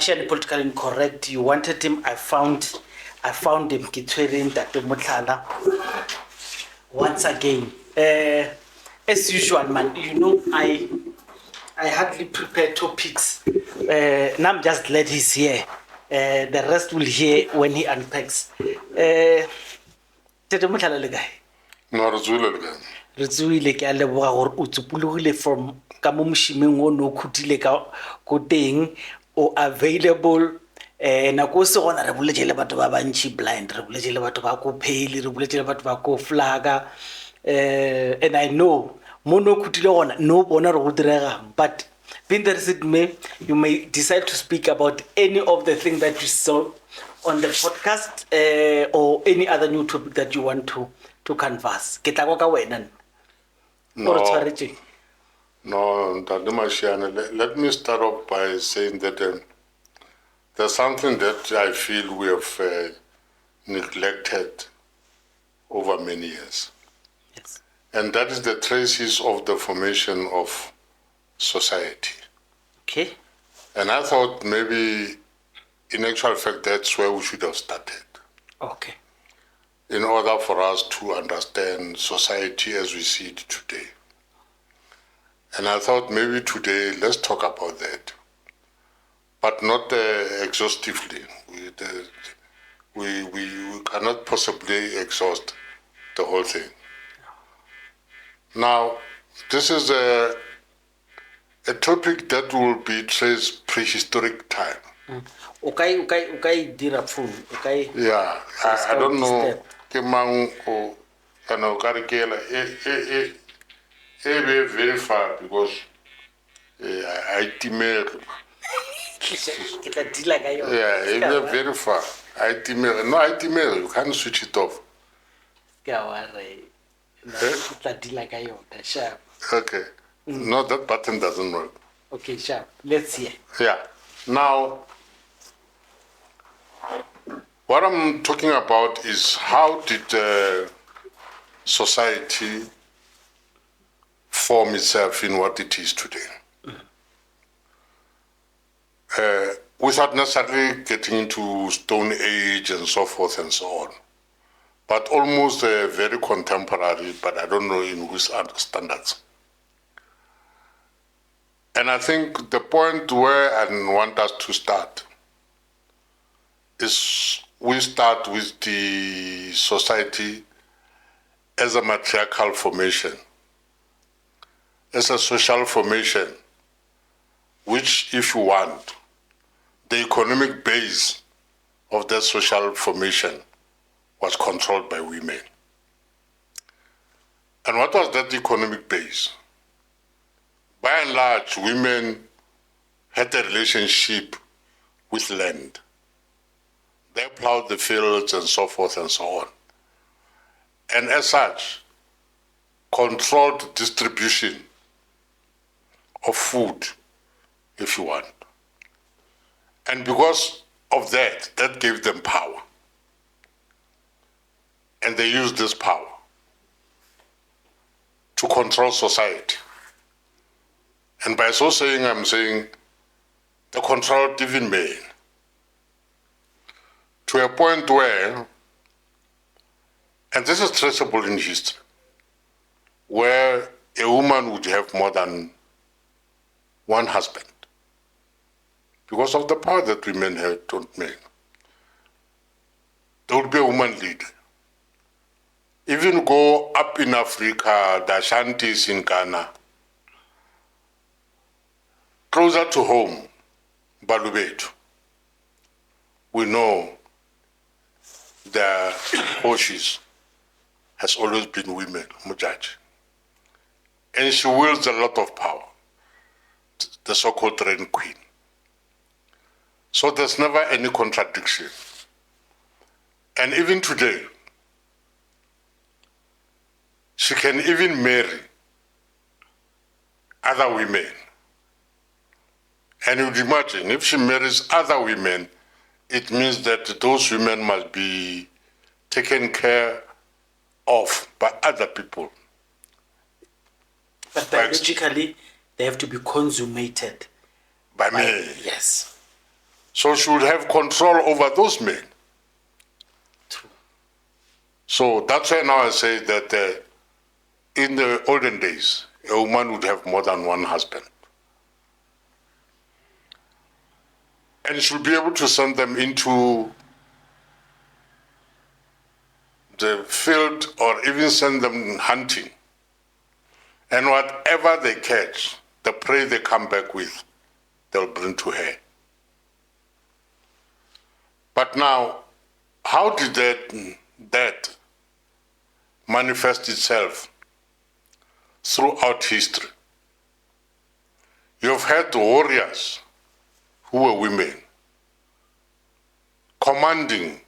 commercially politically incorrect. You wanted him. I found him. Kitwering that Mutala. Once again, as usual, man. You know, I hardly prepare topics. Now I'm just glad he's here. The rest will hear when he unpacks. Tete Mutala le guy. No, Re tsuile ke a leboga gore o tsupologile from ka mo mošimeng o ne o khutile ko teng o available nako o se gona re boletse le batho ba bantšhi blind re boletse le batho ba ko pale re boletse le batho ba ko flaga and I know mo ne o khutile gona no bona re go diregang but being there said me you may decide to speak about any of the things that you saw on the podcast or any other new topic that you want to canvas ke tla go ka wena no, let me start off by saying that there's something that I feel we have neglected over many years. Yes. And that is the traces of the formation of society. Okay. And I thought maybe, in actual fact, that's where we should have started. Okay. In order for us to understand society as we see it today. And I thought maybe today, let's talk about that, but not exhaustively. We cannot possibly exhaust the whole thing. Now, this is a topic that will be traced prehistoric time. Okay, dira phone. Okay. Yeah, I don't know. Very far because I timel. Yeah, very far. I timel. No, I timel. You can't switch it off. Okay. No, that button doesn't work. Okay, sharp. Let's see. Yeah. Now, what I'm talking about is how did society form itself in what it is today. Without necessarily getting into Stone Age and so forth and so on, but almost very contemporary, but I don't know in which standards. And I think the point where I want us to start is we start with the society as a matriarchal formation, as a social formation, which, if you want, the economic base of that social formation was controlled by women. And what was that economic base? By and large, women had a relationship with land. They plowed the fields and so forth and so on. And as such, controlled distribution of food, if you want. And because of that, that gave them power. And they used this power to control society. And by so saying, I'm saying they controlled even men. To a point where, and this is traceable in history, where a woman would have more than one husband because of the power that women had on men. There would be a woman leader. Even go up in Africa, the Ashantis in Ghana, closer to home, Balubetu, we know the Hoshis has always been women, Mujaji. And she wields a lot of power, the so-called Rain Queen. So there's never any contradiction. And even today, she can even marry other women. And you'd imagine, if she marries other women, it means that those women must be taken care of by other people. But biologically, they have to be consummated by men. Yes. So she would have control over those men. True. So that's why now I say that in the olden days, a woman would have more than one husband. And she would be able to send them into the field or even send them hunting. And whatever they catch, the prey they come back with, they'll bring to her. But now, how did that manifest itself throughout history? You've had warriors who were women commanding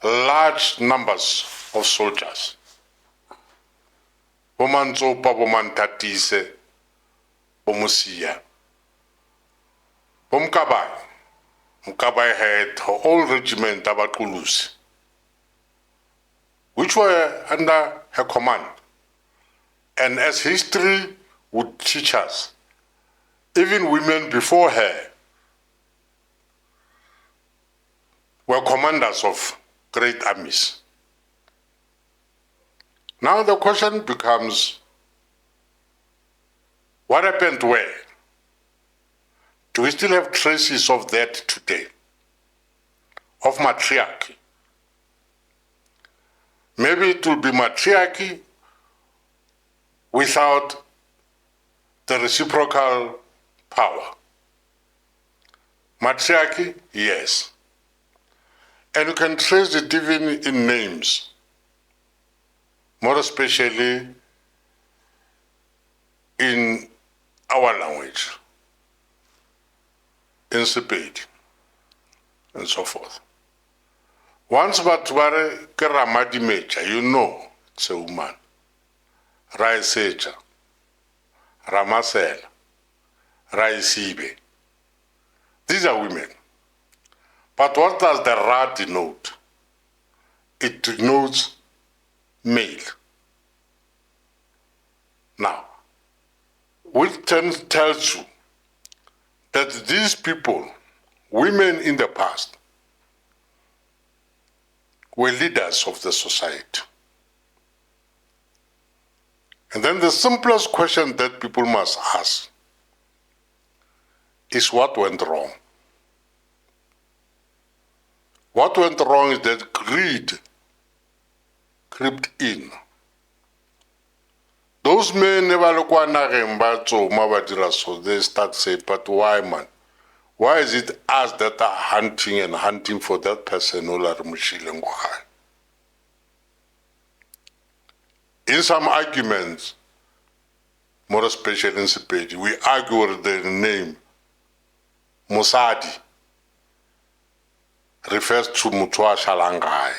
large numbers of soldiers. Bomantsopa, bomantatise, bomusia. Bomkabai. Mkabai had her whole regiment Abatulusi, which were under her command. And as history would teach us, even women before her were commanders of great armies. Now the question becomes, what happened where? Do we still have traces of that today? Of matriarchy? Maybe it will be matriarchy without the reciprocal power. Matriarchy, yes. And you can trace it even in names, more especially in our language, in Sepedi, and so forth. Once batware ke Ramadi Mecha, you know it's a woman. Raisecha, Ramasela, Raisibe. These are women. But what does the Ra denote? It denotes male. Now, which tells you that these people, women in the past, were leaders of the society. And then the simplest question that people must ask is what went wrong? What went wrong is that greed crept in. Those men never look so they start saying, but why, man? Why is it us that are hunting and hunting for that person? In some arguments, more especially in Sepedi, we argue with the name Musadi refers to Mutua Shalangai.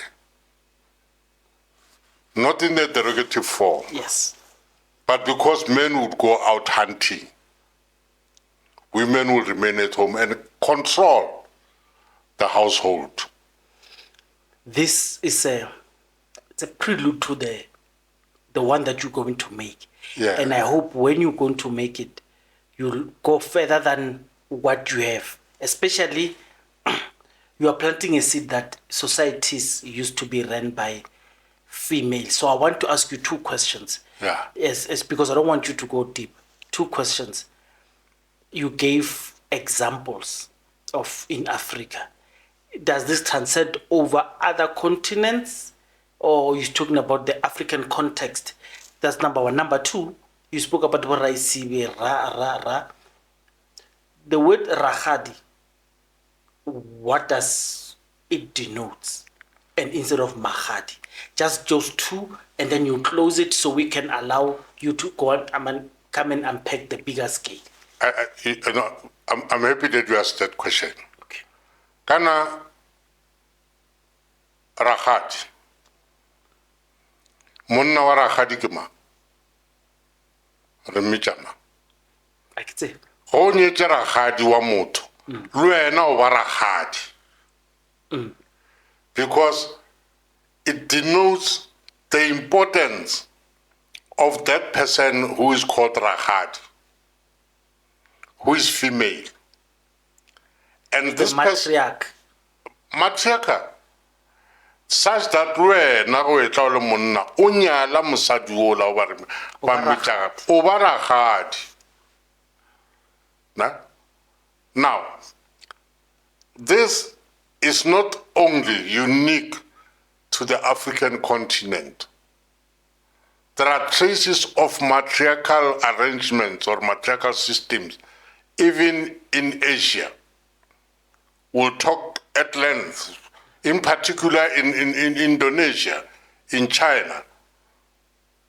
Not in a derogative form. Yes. But because men would go out hunting, women will remain at home and control the household. This is it's a prelude to the one that you're going to make. Yeah. And I hope when you're going to make it, you'll go further than what you have. Especially, you are planting a seed that societies used to be run by females. So I want to ask you two questions. Yeah. Yes, because I don't want you to go deep. Two questions. You gave examples of in Africa. Does this transcend over other continents, or you're talking about the African context? That's number one. Number two, you spoke about ra. The word Rahadi, what does it denote? And instead of Mahadi, just those two, and then you close it so we can allow you to go and come and unpack the bigger scale. I'm happy that you asked that question. Okay. Kana Rahadi. Monna wa Rahadi ke ma? Re mmitjana. I can say. Go nyetse Rahadi wa motho. Le wena o ba Rahadi. Because it denotes the importance of that person who is called Rahadi, who is female. And The this matriarch. matriarchal, such that wena go etla o le monna o nyala mosadi o la ba re ba mmetla o ba ragadi. Now, this is not only unique to the African continent. There are traces of matriarchal arrangements or matriarchal systems even in Asia. We'll talk at length, in particular in Indonesia, in China.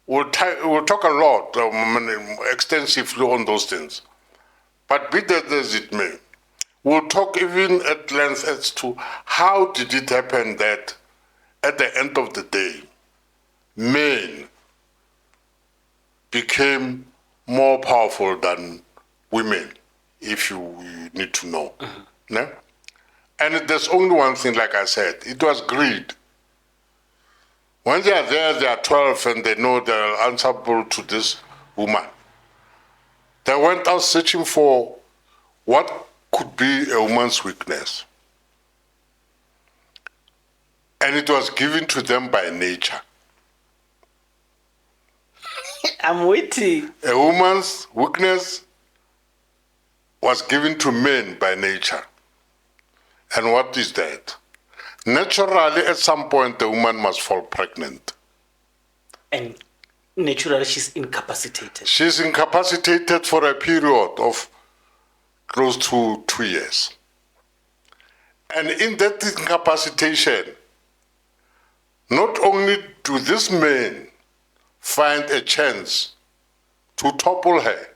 We'll talk a lot, extensively on those things. But be that as it may, we'll talk even at length as to how did it happen that at the end of the day, men became more powerful than women, if you need to know. No? And there's only one thing, like I said, it was greed. When they are there, they are 12 and they know they're answerable to this woman. They went out searching for what could be a woman's weakness. And it was given to them by nature. I'm waiting. A woman's weakness was given to men by nature. And what is that? Naturally, at some point, the woman must fall pregnant. And naturally, she's incapacitated. She's incapacitated for a period of close to 2 years. And in that incapacitation, not only do these men find a chance to topple her,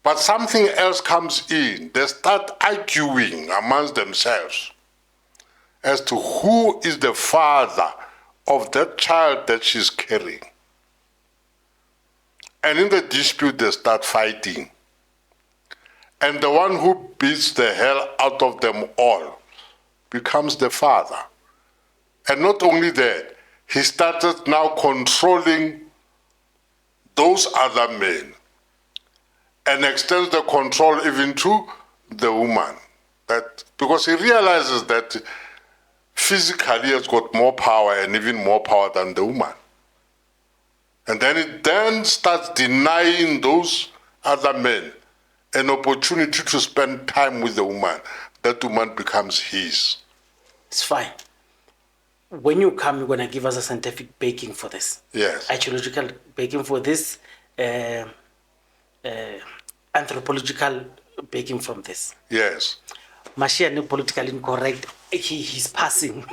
but something else comes in. They start arguing amongst themselves as to who is the father of that child that she's carrying. And in the dispute, they start fighting. And the one who beats the hell out of them all becomes the father. And not only that, he started now controlling those other men and extends the control even to the woman. That because he realizes that physically he has got more power and even more power than the woman. And then it then starts denying those other men an opportunity to spend time with the woman. That woman becomes his. It's fine. When you come, you're going to give us a scientific backing for this. Yes. Archaeological backing for this. Anthropological backing from this. Yes. Mashiach, politically incorrect. He's passing.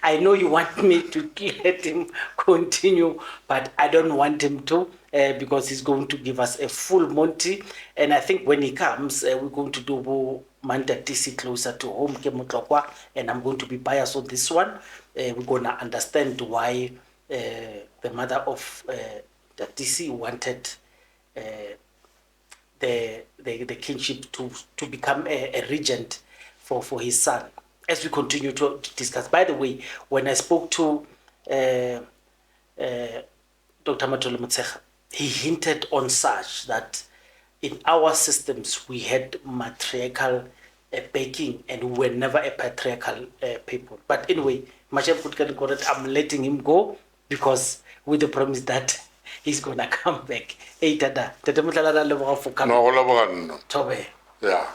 I know you want me to let him continue, but I don't want him to because he's going to give us a full Monty. And I think when he comes, we're going to do Manda TC closer to home, and I'm going to be biased on this one. We're going to understand why the mother of the TC wanted the kingship to become a regent for his son, as we continue to discuss. By the way, when I spoke to Dr. Matole Motshekga, he hinted on such that in our systems we had matriarchal backing and we were never a patriarchal people. But anyway, I'm letting him go because with the promise that he's going to come back. Hey, Tada. No, Tobe. yeah.